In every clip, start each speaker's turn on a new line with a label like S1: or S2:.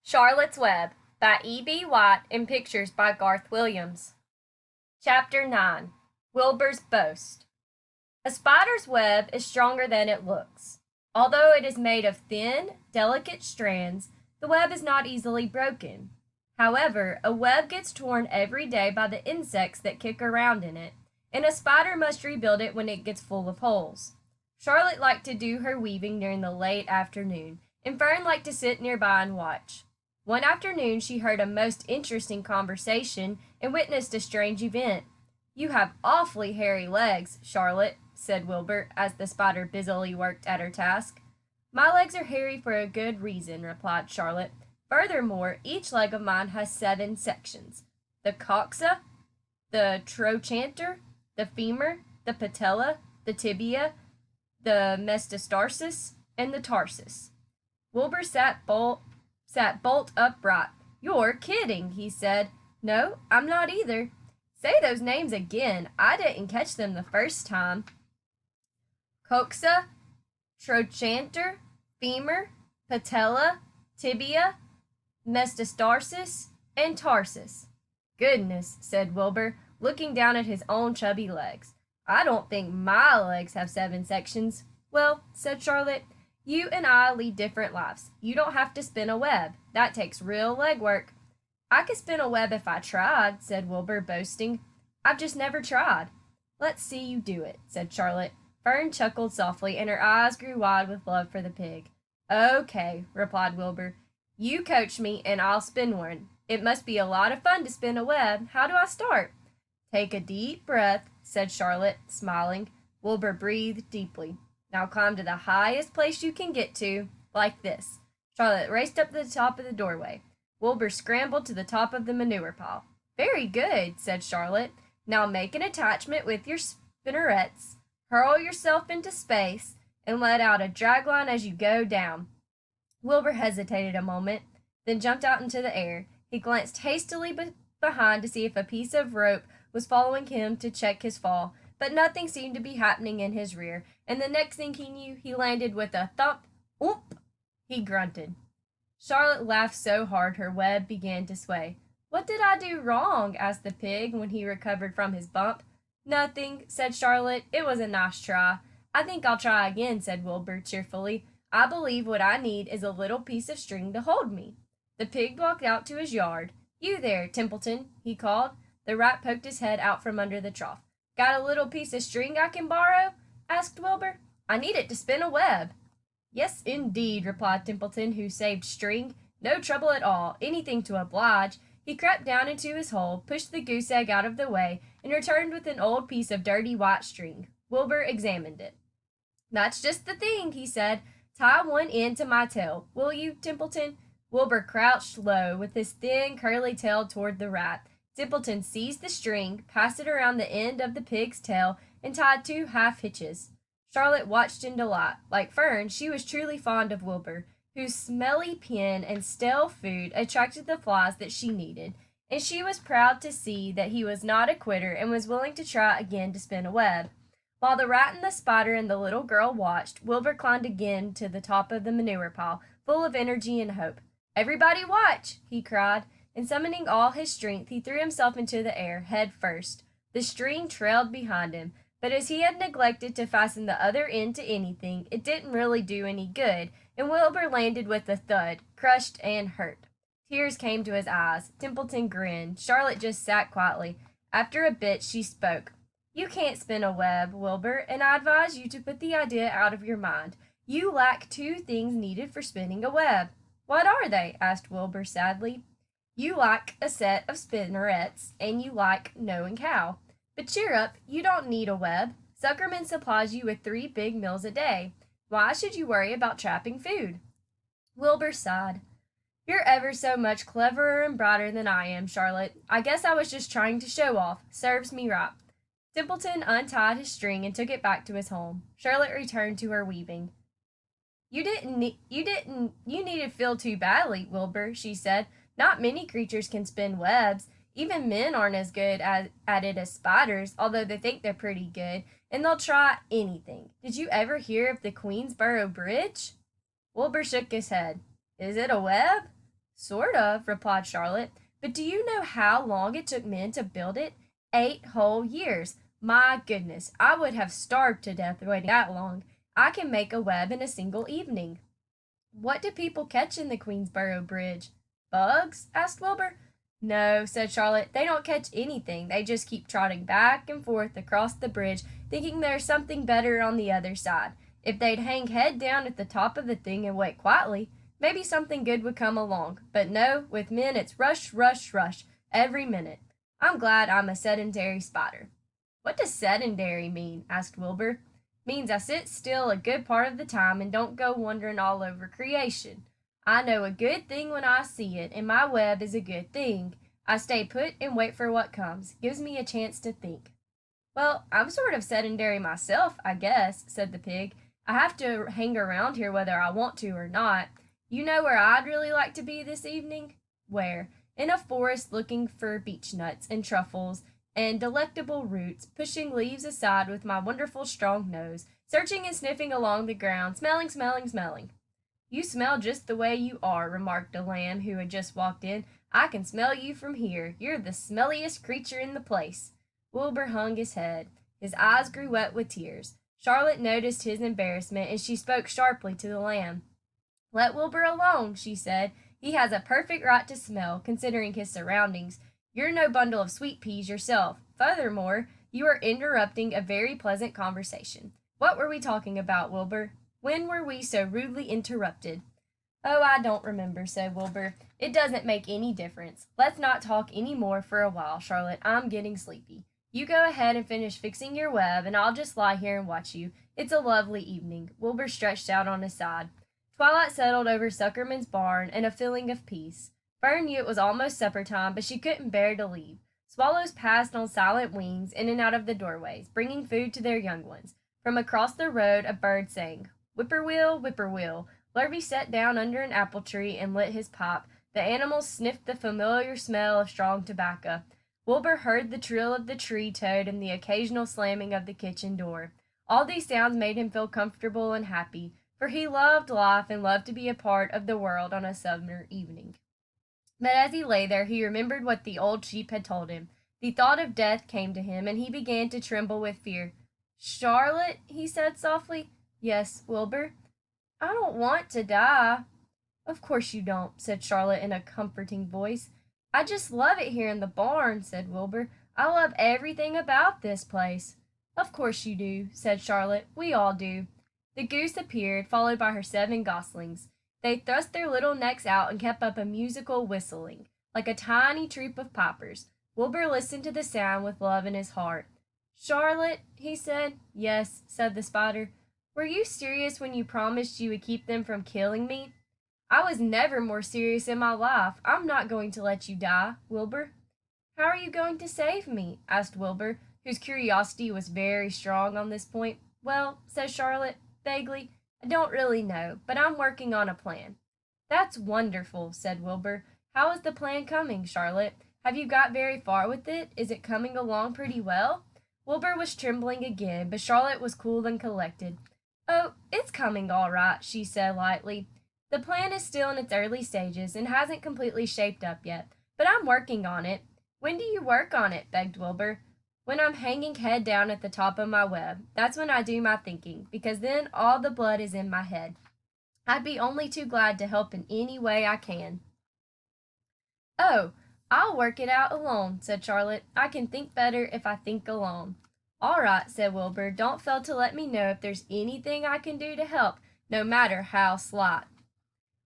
S1: Charlotte's Web by E.B. White and pictures by Garth Williams. Chapter 9 Wilbur's Boast. A spider's web is stronger than it looks. Although it is made of thin, delicate strands, the web is not easily broken. However, a web gets torn every day by the insects that kick around in it, and a spider must rebuild it when it gets full of holes. Charlotte liked to do her weaving during the late afternoon, and Fern liked to sit nearby and watch. One afternoon she heard a most interesting conversation and witnessed a strange event. "You have awfully hairy legs, Charlotte," said Wilbur, as the spider busily worked at her task. "My legs are hairy for a good reason," replied Charlotte. "Furthermore, each leg of mine has 7 sections: the coxa, the trochanter, the femur, the patella, the tibia, the metastarsus, and the tarsus." Wilbur sat bolt upright. "You're kidding," he said. "No, I'm not either." "Say those names again. I didn't catch them the first time." Coxa, trochanter, femur, patella, tibia, metastarsus, and tarsus. "Goodness," said Wilbur, looking down at his own chubby legs. "I don't think my legs have 7 sections." "Well," said Charlotte, "you and I lead different lives. You don't have to spin a web. That takes real leg work." "I could spin a web if I tried," said Wilbur, boasting. "I've just never tried." "Let's see you do it," said Charlotte. Fern chuckled softly, and her eyes grew wide with love for the pig. "Okay," replied Wilbur. "You coach me, and I'll spin one. It must be a lot of fun to spin a web. How do I start?" "Take a deep breath," said Charlotte, smiling. Wilbur breathed deeply. "Now climb to the highest place you can get to, like this." Charlotte raced up to the top of the doorway. Wilbur scrambled to the top of the manure pile. "Very good," said Charlotte. "Now make an attachment with your spinnerets, hurl yourself into space, and let out a dragline as you go down." Wilbur hesitated a moment, then jumped out into the air. He glanced hastily behind to see if a piece of rope was following him to check his fall, but nothing seemed to be happening in his rear, and the next thing he knew he landed with a thump. "Oomp!" he grunted. Charlotte laughed so hard her web began to sway. "What did I do wrong?" asked the pig when he recovered from his bump. "Nothing," said Charlotte. "It was a nice try." "I think I'll try again," said Wilbur cheerfully. "I believe what I need is a little piece of string to hold me." The pig walked out to his yard. "You there, Templeton," he called. The rat poked his head out from under the trough. "Got a little piece of string I can borrow?" asked Wilbur. "I need it to spin a web." "Yes, indeed," replied Templeton, who saved string. "No trouble at all. Anything to oblige." He crept down into his hole, pushed the goose egg out of the way, and returned with an old piece of dirty white string. Wilbur examined it. "That's just the thing," he said. "Tie one end to my tail, will you, Templeton?" Wilbur crouched low, with his thin, curly tail toward the rat. Templeton seized the string, passed it around the end of the pig's tail, and tied 2 half hitches. Charlotte watched in delight. Like Fern, she was truly fond of Wilbur, whose smelly pen and stale food attracted the flies that she needed, and she was proud to see that he was not a quitter and was willing to try again to spin a web. While the rat and the spider and the little girl watched, Wilbur climbed again to the top of the manure pile, full of energy and hope. "Everybody watch!" he cried, and summoning all his strength, he threw himself into the air, head first. The string trailed behind him, but as he had neglected to fasten the other end to anything, it didn't really do any good, and Wilbur landed with a thud, crushed and hurt. Tears came to his eyes. Templeton grinned. Charlotte just sat quietly. After a bit, she spoke. "You can't spin a web, Wilbur, and I advise you to put the idea out of your mind. You lack 2 things needed for spinning a web." "What are they?" asked Wilbur sadly. "You lack a set of spinnerets, and you lack knowing how. But cheer up, you don't need a web. Suckerman supplies you with 3 big meals a day. Why should you worry about trapping food?" Wilbur sighed. "You're ever so much cleverer and brighter than I am, Charlotte. I guess I was just trying to show off. Serves me right." Templeton untied his string and took it back to his home. Charlotte returned to her weaving. You needn't feel too badly, Wilbur," she said. "Not many creatures can spin webs. Even men aren't as good at it as spiders, although they think they're pretty good, and they'll try anything. Did you ever hear of the Queensboro Bridge?" Wilbur shook his head. "Is it a web?" Sort of, replied Charlotte. But do you know how long it took men to build it? 8 whole years. My goodness, I would have starved to death waiting that long. I can make a web in a single evening. What do people catch in the Queensboro Bridge? Bugs? Asked Wilbur. No, said Charlotte. They don't catch anything. They just keep trotting back and forth across the bridge, thinking there's something better on the other side. If they'd hang head down at the top of the thing and wait quietly, maybe something good would come along. But no, with men it's rush, rush, rush, every minute. I'm glad I'm a sedentary spider. What does sedentary mean? Asked Wilbur. Means I sit still a good part of the time and don't go wandering all over creation. I know a good thing when I see it, and my web is a good thing. I stay put and wait for what comes. Gives me a chance to think. Well, I'm sort of sedentary myself, I guess, said the pig. I have to hang around here whether I want to or not. You know where I'd really like to be this evening? Where? In a forest looking for beech nuts and truffles and delectable roots, pushing leaves aside with my wonderful strong nose, searching and sniffing along the ground, smelling, smelling, smelling. You smell just the way you are, remarked a lamb who had just walked in. I can smell you from here. You're the smelliest creature in the place. Wilbur hung his head. His eyes grew wet with tears. Charlotte noticed his embarrassment, and she spoke sharply to the lamb. Let Wilbur alone, she said. He has a perfect right to smell, considering his surroundings. You're no bundle of sweet peas yourself. Furthermore, you are interrupting a very pleasant conversation. What were we talking about, Wilbur? When were we so rudely interrupted? Oh, I don't remember, said Wilbur. It doesn't make any difference. Let's not talk any more for a while, Charlotte. I'm getting sleepy. You go ahead and finish fixing your web, and I'll just lie here and watch you. It's a lovely evening. Wilbur stretched out on his side. Twilight settled over Suckerman's barn, and a feeling of peace. Fern knew it was almost supper time, but she couldn't bear to leave. Swallows passed on silent wings in and out of the doorways, bringing food to their young ones. From across the road a bird sang, Whippoorwill, whippoorwill. Lurvy sat down under an apple tree and lit his pipe. The animals sniffed the familiar smell of strong tobacco. Wilbur heard the trill of the tree toad and the occasional slamming of the kitchen door. All these sounds made him feel comfortable and happy, for he loved life and loved to be a part of the world on a summer evening. But as he lay there, he remembered what the old sheep had told him. The thought of death came to him, and he began to tremble with fear. Charlotte, he said softly. Yes, Wilbur. I don't want to die. Of course you don't, said Charlotte in a comforting voice. I just love it here in the barn, said Wilbur. I love everything about this place. Of course you do, said Charlotte. We all do. The goose appeared, followed by her 7 goslings. They thrust their little necks out and kept up a musical whistling, like a tiny troop of pipers. Wilbur listened to the sound with love in his heart. Charlotte, he said. Yes, said the spider. Were you serious when you promised you would keep them from killing me? I was never more serious in my life. I'm not going to let you die, Wilbur. How are you going to save me? Asked Wilbur, whose curiosity was very strong on this point. Well, said Charlotte, vaguely, I don't really know, but I'm working on a plan. That's wonderful, said Wilbur. How is the plan coming, Charlotte? Have you got very far with it? Is it coming along pretty well? Wilbur was trembling again, but Charlotte was cool and collected. Oh, it's coming all right, she said lightly. The plan is still in its early stages and hasn't completely shaped up yet, but I'm working on it. When do you work on it? Begged Wilbur. When I'm hanging head down at the top of my web. That's when I do my thinking, because then all the blood is in my head. I'd be only too glad to help in any way I can. Oh, I'll work it out alone, said Charlotte. I can think better if I think alone. All right, said Wilbur. Don't fail to let me know if there's anything I can do to help, no matter how slight.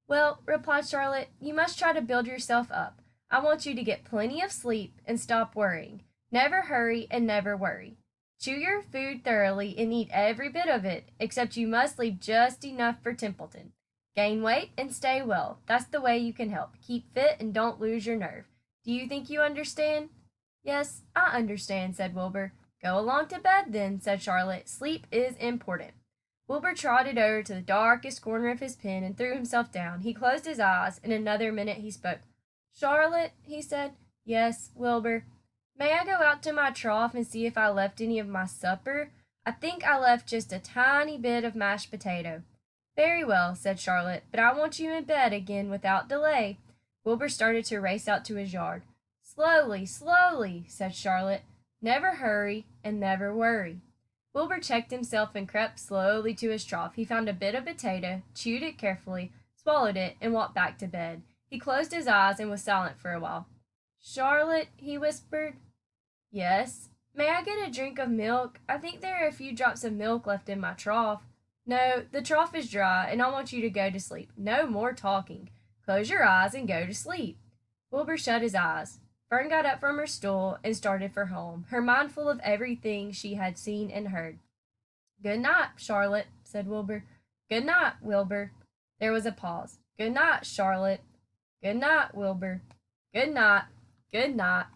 S1: Well, replied Charlotte, you must try to build yourself up. I want you to get plenty of sleep and stop worrying. Never hurry and never worry. Chew your food thoroughly and eat every bit of it, except you must leave just enough for Templeton. Gain weight and stay well. That's the way you can help. Keep fit and don't lose your nerve. Do you think you understand? Yes, I understand, said Wilbur. Go along to bed then, said Charlotte. Sleep is important. Wilbur trotted over to the darkest corner of his pen and threw himself down. He closed his eyes. In another minute he spoke. Charlotte, he said. Yes, Wilbur. May I go out to my trough and see if I left any of my supper? I think I left just a tiny bit of mashed potato. Very well, said Charlotte, but I want you in bed again without delay. Wilbur started to race out to his yard. Slowly, slowly, said Charlotte. Never hurry and never worry. Wilbur checked himself and crept slowly to his trough. He found a bit of potato, chewed it carefully, swallowed it, and walked back to bed. He closed his eyes and was silent for a while. Charlotte, he whispered. Yes. May I get a drink of milk? I think there are a few drops of milk left in my trough. No, the trough is dry, and I want you to go to sleep. No more talking. Close your eyes and go to sleep. Wilbur shut his eyes. Fern got up from her stool and started for home, her mind full of everything she had seen and heard. Good night, Charlotte, said Wilbur. Good night, Wilbur. There was a pause. Good night, Charlotte. Good night, Wilbur. Good night. Good night.